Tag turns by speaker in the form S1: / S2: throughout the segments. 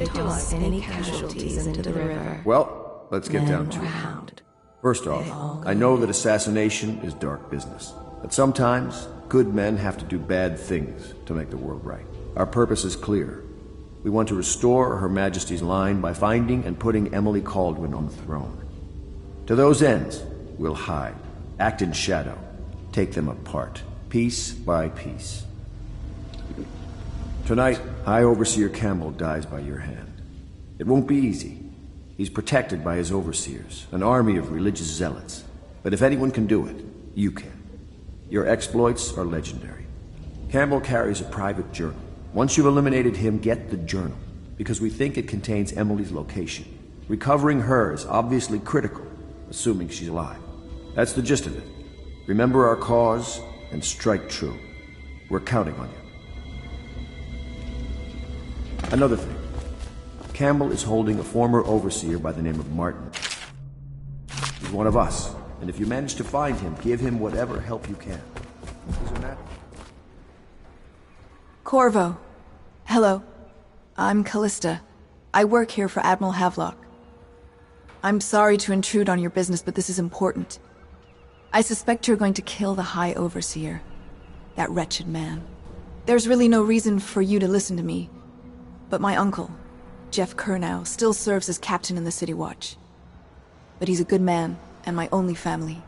S1: to toss any casualties into the river.
S2: Well, let's get down to it. First off, I know that assassination is dark business. But sometimes, good men have to do bad things to make the world right. Our purpose is clear. We want to restore Her Majesty's line by finding and putting Emily Kaldwin on the throne. To those ends, we'll hide, act in shadow, take them apart, piece by piece. Tonight, High Overseer Campbell dies by your hand. It won't be easy. He's protected by his overseers, an army of religious zealots. But if anyone can do it, you can. Your exploits are legendary. Campbell carries a private journal. Once you've eliminated him, get the journal, because we think it contains Emily's location. Recovering her is obviously critical, assuming she's alive. That's the gist of it. Remember our cause and strike true. We're counting on you. Another thing. Campbell is holding a former overseer by the name of Martin. He's one of us, and if you manage to find him, give him whatever help you can. Isn't that?
S3: Corvo. Hello. I'm Callista. I work here for Admiral Havelock. I'm sorry to intrude on your business, but this is important. I suspect you're going to kill the High Overseer. That wretched man. There's really no reason for you to listen to me. But my uncle, Jeff Kernow, still serves as captain in the City Watch. But he's a good man, and my only family.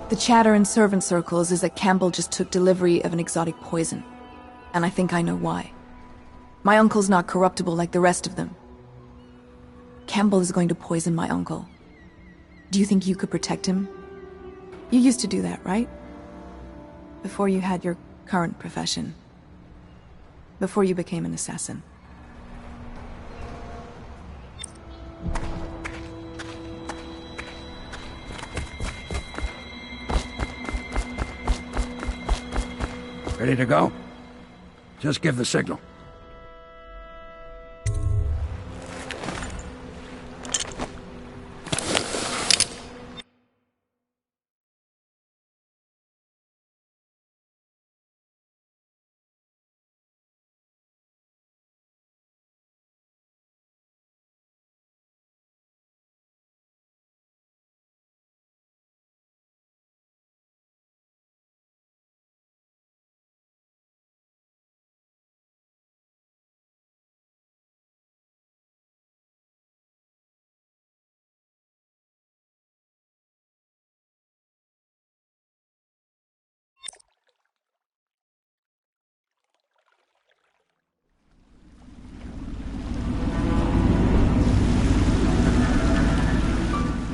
S3: The chatter in servant circles is that Campbell just took delivery of an exotic poison. And I think I know why. My uncle's not corruptible like the rest of them. Campbell is going to poison my uncle. Do you think you could protect him? You used to do that, right? Before you had your current profession. Before you became an assassin.
S4: Ready to go? Just give the signal.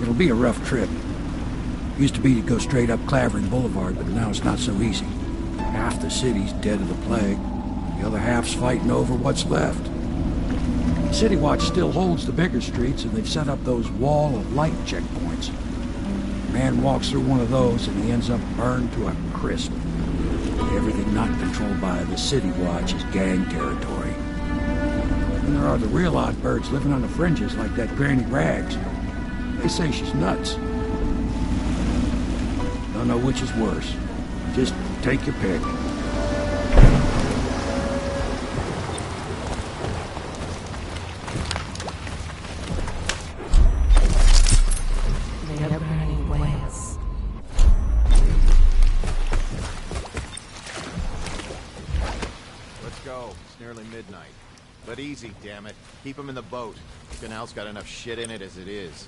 S4: It'll be a rough trip. Used to be to go straight up Clavering Boulevard, but now it's not so easy. Half the city's dead of the plague. The other half's fighting over what's left. City Watch still holds the bigger streets, and they've set up those wall of light checkpoints. A man walks through one of those, and he ends up burned to a crisp. Everything not controlled by the City Watch is gang territory. And there are the real odd birds living on the fringes like that Granny Rags. They say she's nuts. Don't know which is worse. Just take your pick.
S1: They are burning whales.
S5: Let's go. It's nearly midnight. But easy, damn it. Keep them in the boat. The canal's got enough shit in it as it is.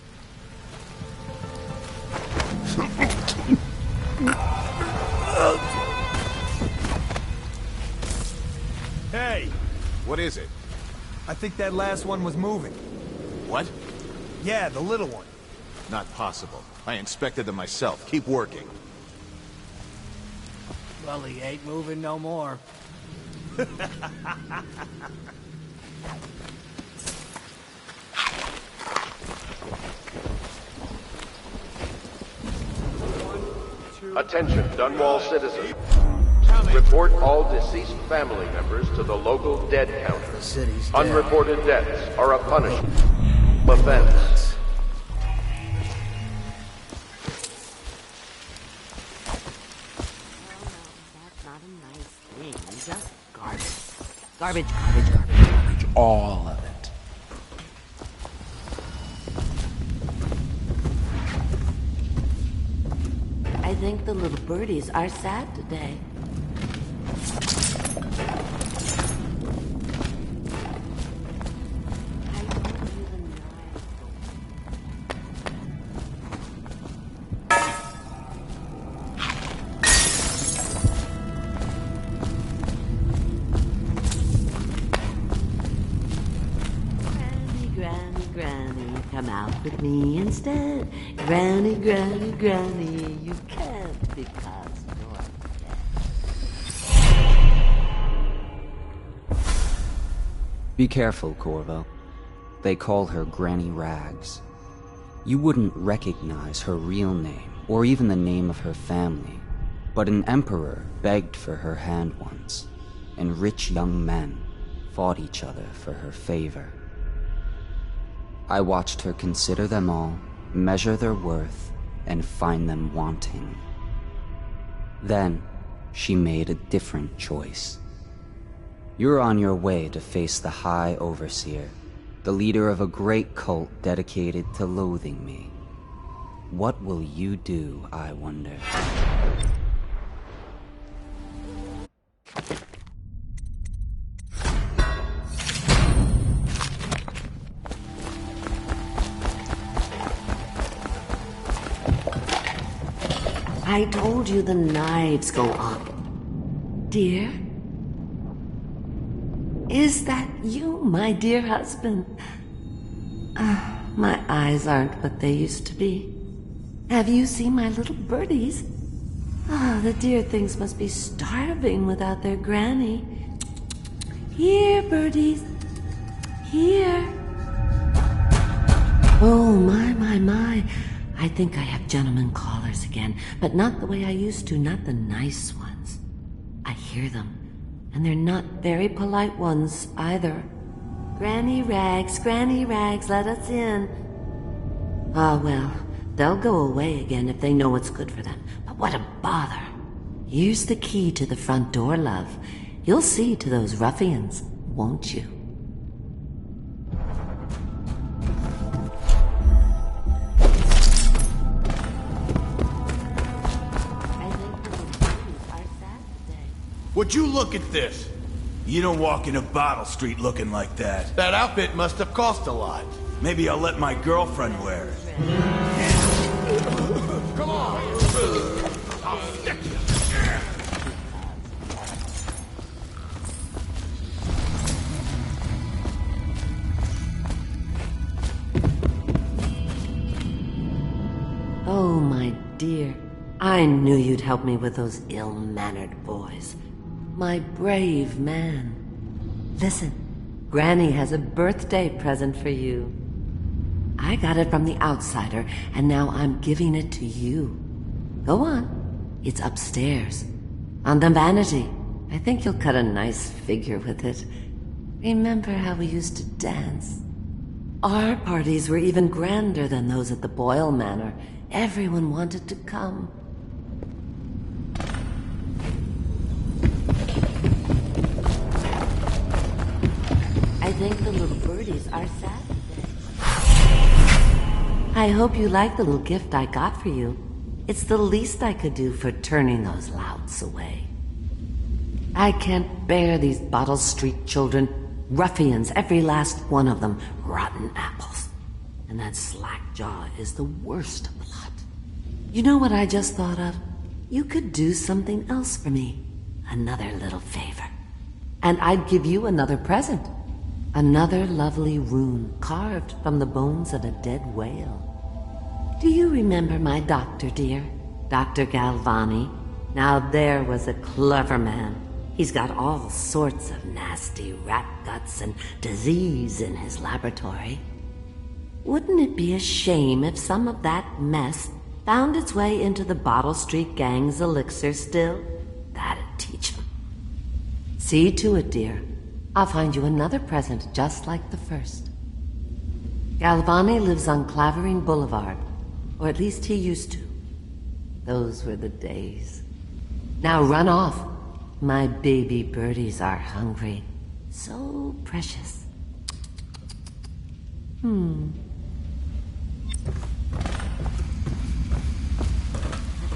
S6: Hey!
S5: What is it?
S6: I think that last one was moving.
S5: What?
S6: Yeah, the little one.
S5: Not possible. I inspected them myself. Keep working.
S7: Well, he ain't moving no more.
S8: Attention, Dunwall citizens. Report all deceased family members to the local dead counter.
S7: The city's dead.
S8: Unreported deaths are a punishment. Offense.
S1: That's not a nice thing. Just garbage. Garbage, garbage, garbage, garbage. All of it. think the little birdies are sad today. Granny, come out with me instead. Granny, Granny, you can't because you're dead.
S9: Be careful, Corvo. They call her Granny Rags. You wouldn't recognize her real name, or even the name of her family, but an emperor begged for her hand once, and rich young men fought each other for her favor. I watched her consider them all, measure their worth, and find them wanting. Then, she made a different choice. You're on your way to face the High Overseer, the leader of a great cult dedicated to loathing me. What will you do, I wonder?
S1: I told you the nights go up. Dear? Is that you, my dear husband? My eyes aren't what they used to be. Have you seen my little birdies? The dear things must be starving without their granny. Here, birdies. Here. Oh, my. I think I have gentlemen callers again, but not the way I used to, not the nice ones. I hear them, and they're not very polite ones either. Granny Rags, let us in. Ah, well, they'll go away again if they know what's good for them. But what a bother. Here's the key to the front door, love. You'll see to those ruffians, won't you?
S10: Would you look at this? You don't walk into Bottle Street looking like that.
S5: That outfit must have cost a lot.
S10: Maybe I'll let my girlfriend wear it.
S5: Come on! I'll stick you!
S1: Oh, my dear. I knew you'd help me with those ill-mannered boys. My brave man. Listen, Granny has a birthday present for you. I got it from the outsider, and now I'm giving it to you. Go on. It's upstairs. On the vanity. I think you'll cut a nice figure with it. Remember how we used to dance? Our parties were even grander than those at the Boyle Manor. Everyone wanted to come. I think the little birdies are sad today. I hope you like the little gift I got for you. It's the least I could do for turning those louts away. I can't bear these Bottle Street children. Ruffians, every last one of them. Rotten apples. And that slack-jaw is the worst of the lot. You know what I just thought of? You could do something else for me. Another little favor. And I'd give you another present. Another lovely rune carved from the bones of a dead whale. Do you remember my doctor, dear? Dr. Galvani? Now there was a clever man. He's got all sorts of nasty rat guts and disease in his laboratory. Wouldn't it be a shame if some of that mess found its way into the Bottle Street Gang's elixir still? That'd teach him. See to it, dear. I'll find you another present just like the first. Galvani lives on Clavering Boulevard, or at least he used to. Those were the days. Now run off. My baby birdies are hungry. So precious. But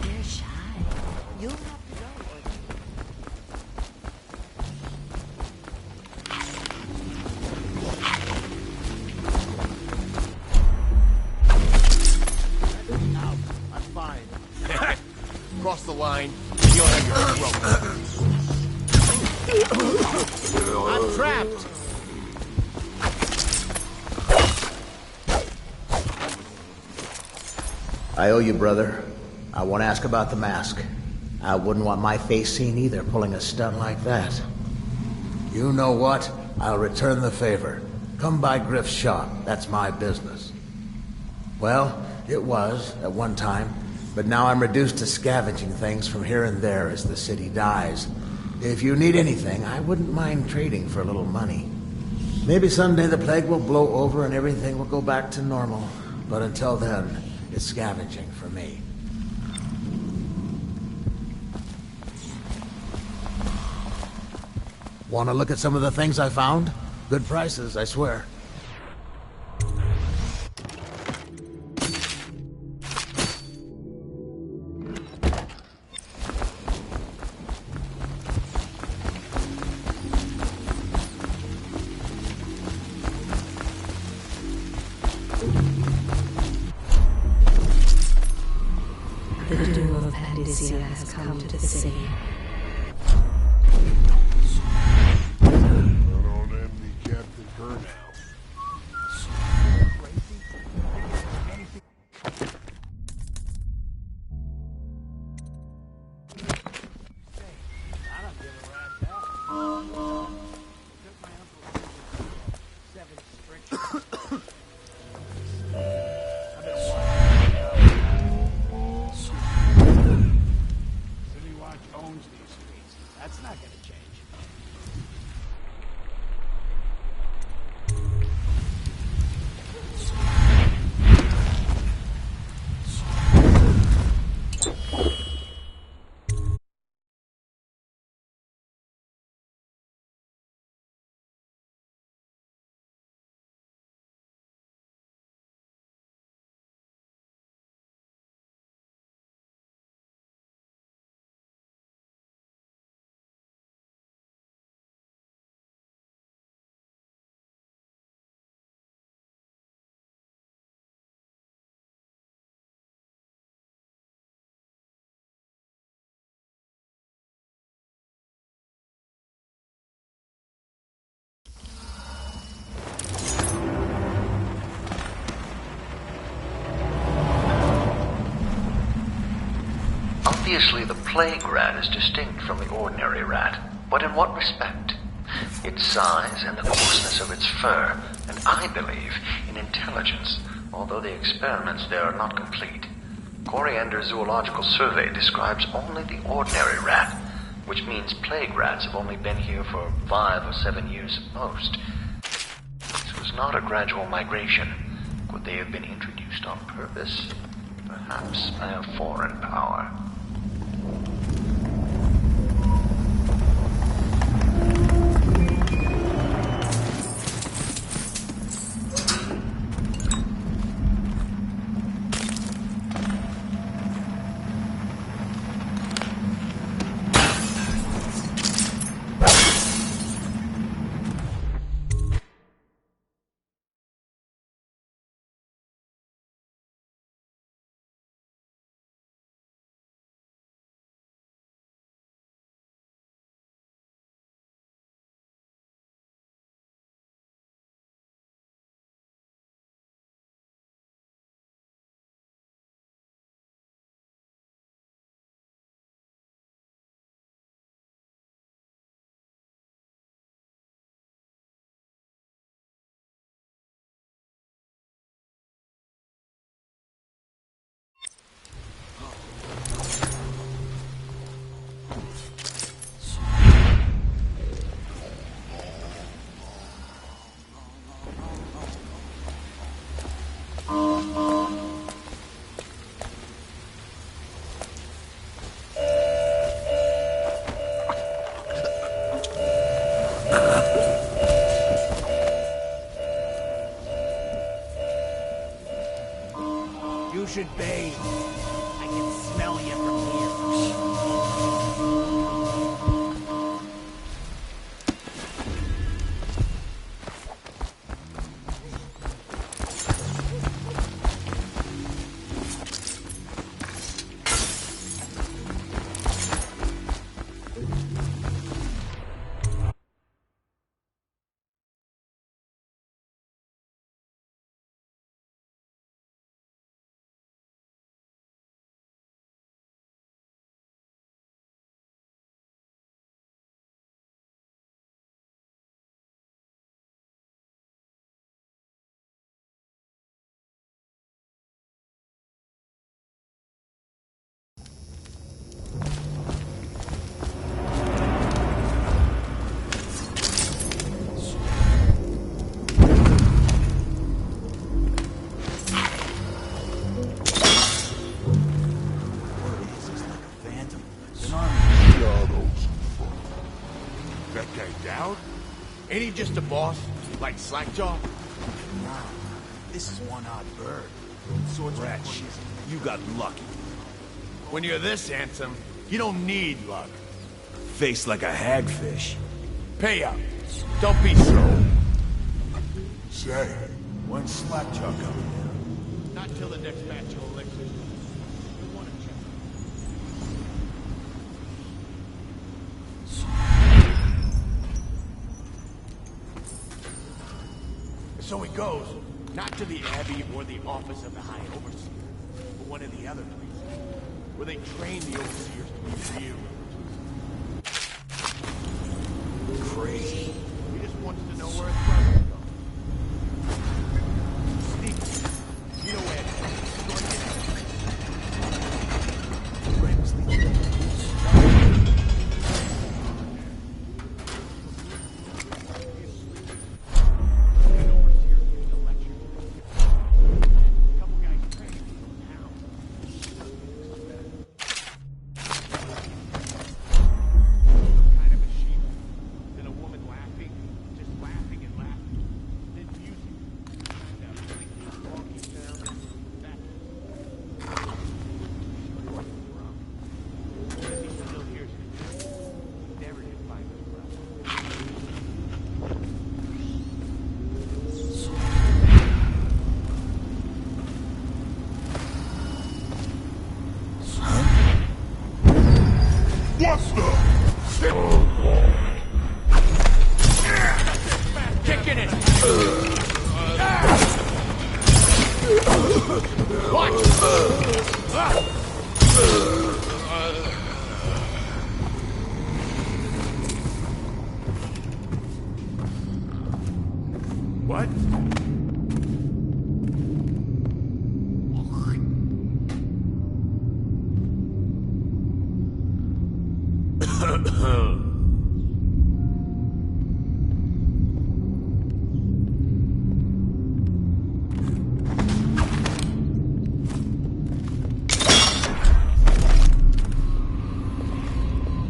S1: they're shy.
S11: I owe you, brother. I won't ask about the mask. I wouldn't want my face seen either, pulling a stunt like that. You know what? I'll return the favor. Come by Griff's shop. That's my business. Well, it was, at one time, but now I'm reduced to scavenging things from here and there as the city dies. If you need anything, I wouldn't mind trading for a little money. Maybe someday the plague will blow over and everything will go back to normal. But until then, it's scavenging for me. Want to look at some of the things I found? Good prices, I swear.
S12: The doom of Pandysia has come to the city.
S7: That's not gonna change.
S13: Obviously, the plague rat is distinct from the ordinary rat, but in what respect? Its size and the coarseness of its fur, and I believe in intelligence, although the experiments there are not complete. Coriander's zoological survey describes only the ordinary rat, which means plague rats have only been here for 5 or 7 years at most. This was not a gradual migration. Could they have been introduced on purpose? Perhaps by a foreign power.
S7: You should bathe. I can smell you
S10: just a boss? Like Slackjaw? Nah, this is one odd bird. Rat shit. You got lucky. When you're this handsome, you don't need luck. Face like a hagfish. Pay up. Don't be slow.
S14: Say, when's Slackjaw coming here?
S10: Not till the next batch of elixirs. We want to check. So he goes, not to the Abbey or the office of the High Overseer, but one of the other places, where they train the Overseers to be real. Crazy. He just wants to know where his brother is. Sneak. You know where
S14: What's the...
S10: kicking it! Watch! What?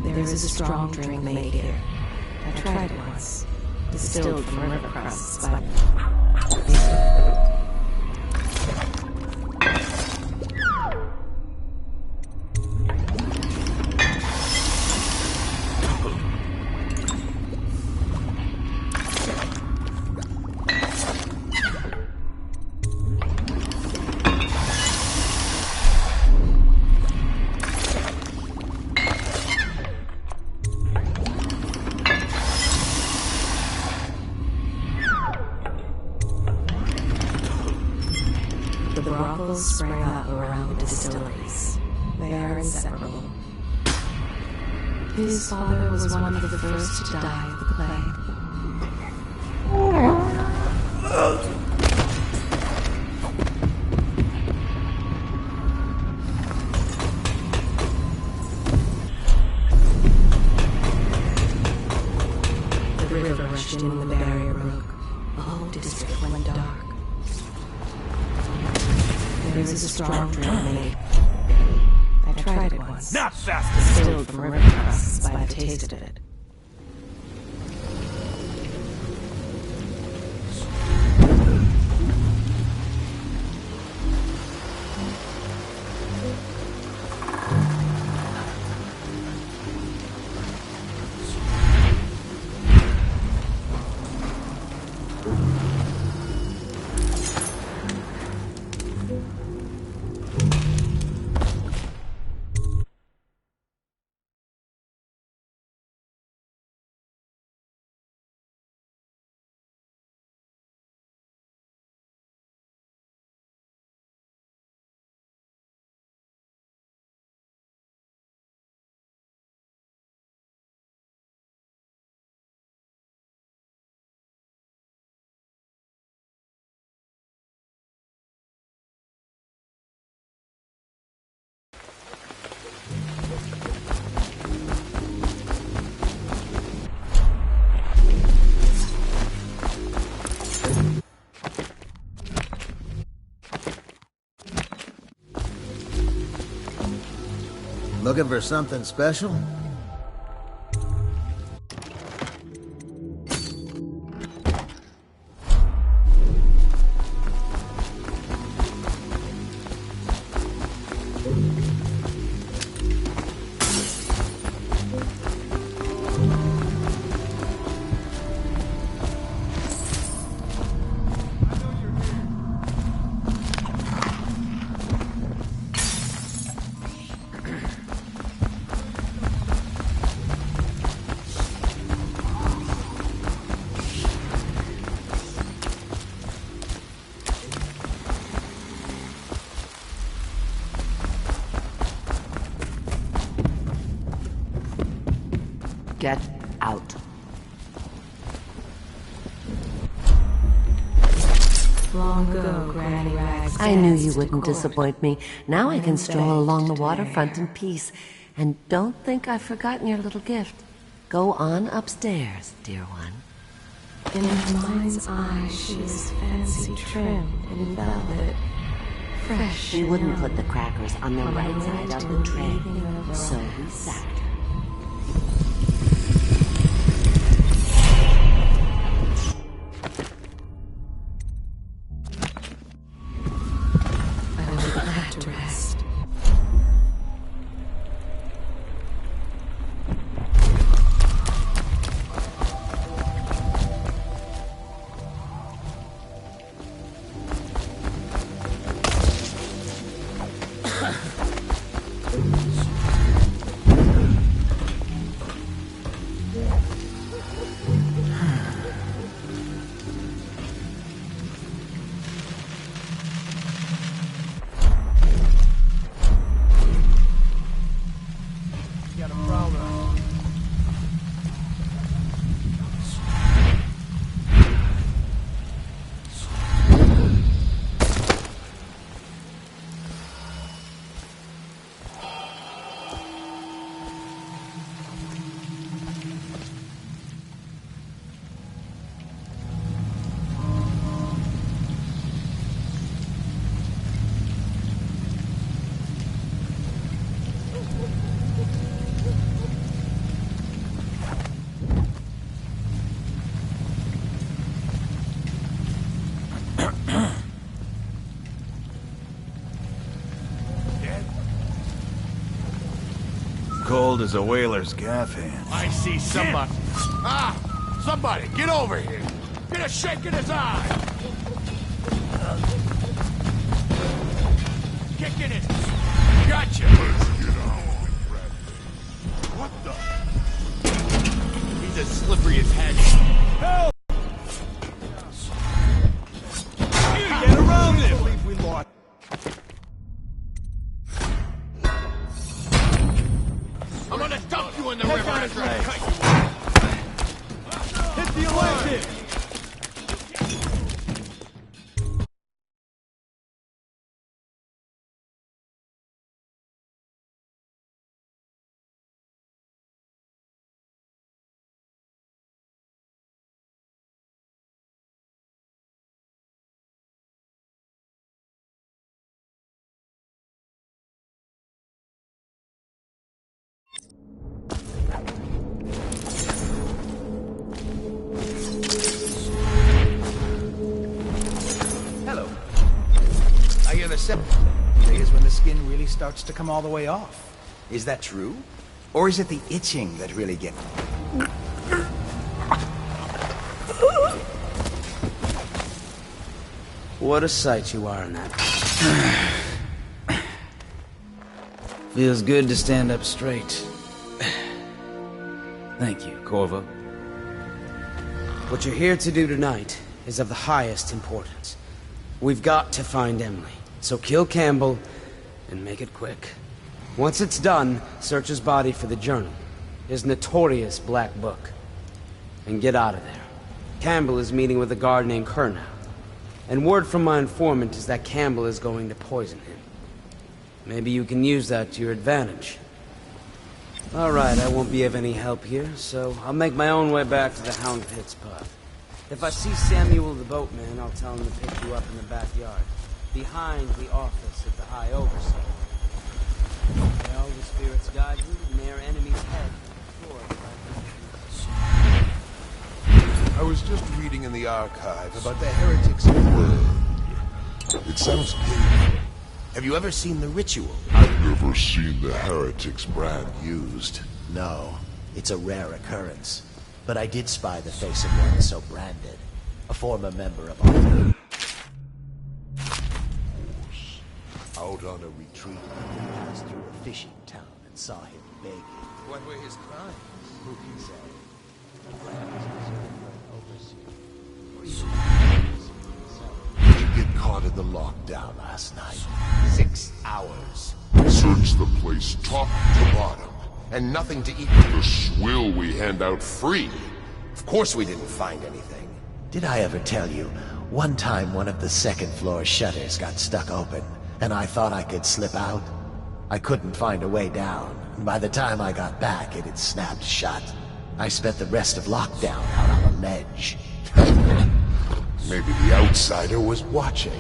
S12: There is a strong drink made here. I tried it once. Distilled from river crusts by... The brothels sprang up around the distilleries. They are inseparable. His father was one of the first to die of the plague. The river rushed in when the barrier broke. The whole district went dark. There is a strong drink made. I tried it once.
S10: Not fast!
S12: Distilled from river crusts by the taste of it.
S11: Looking for something special?
S12: Long ago, Granny Rags
S1: I knew you
S12: danced
S1: wouldn't
S12: to
S1: disappoint me. Now I
S12: and
S1: can
S12: then
S1: stroll
S12: begged
S1: along the
S12: to
S1: waterfront
S12: dare.
S1: in peace. And don't think I've forgotten your little gift. Go on upstairs, dear one.
S12: In her mind's eye, she is fancy trimmed in velvet, fresh.
S1: She
S12: and
S1: wouldn't
S12: young.
S1: put the crackers on the right side of the tray, so we sacked her.
S12: I will be glad to rest.
S6: Got a prowler.
S10: Cold as a whaler's gaff hand.
S5: I see somebody. Ah! Somebody, get over here! Get a shake in his eye! Kicking it! Gotcha! What the? He's as slippery as head. Help!
S6: Get around him! I believe we lost.
S5: I'm gonna dump you in the river after I cut you!
S6: Hit the electric!
S7: Hello. I hear the day is when the skin really starts to come all the way off. Is that true? Or is it the itching that really gets...
S15: What a sight you are in that. Feels good to stand up straight. Thank you, Corvo. What you're here to do tonight is of the highest importance. We've got to find Emily, so kill Campbell and make it quick. Once it's done, search his body for the journal, his notorious black book, and get out of there. Campbell is meeting with a guard named Kernow, and word from my informant is that Campbell is going to poison him. Maybe you can use that to your advantage. All right, I won't be of any help here, so I'll make my own way back to the Hound Pits pub. If I see Samuel the boatman, I'll tell him to pick you up in the backyard, behind the office of the High Overseer. May all the spirits guide you, and may our enemy's head
S14: I was just reading in the archives about the heretics of the world. It sounds painful.
S7: Have you ever seen the ritual?
S14: I've never seen the heretics brand used.
S16: No, it's a rare occurrence. But I did spy the face of one so branded. A former member of our... Out on a retreat, I passed through a fishing town and saw him begging.
S7: What were his crimes?
S16: Who can say? The land was reserved for an overseer. Or even Did you get caught in the lockdown last night? 6 hours.
S14: Search the place top to bottom, and nothing to eat but the swill we hand out free.
S16: Of course we didn't find anything. Did I ever tell you, one time one of the second floor shutters got stuck open, and I thought I could slip out? I couldn't find a way down, and by the time I got back, it had snapped shut. I spent the rest of lockdown out on a ledge.
S14: Maybe the outsider was watching.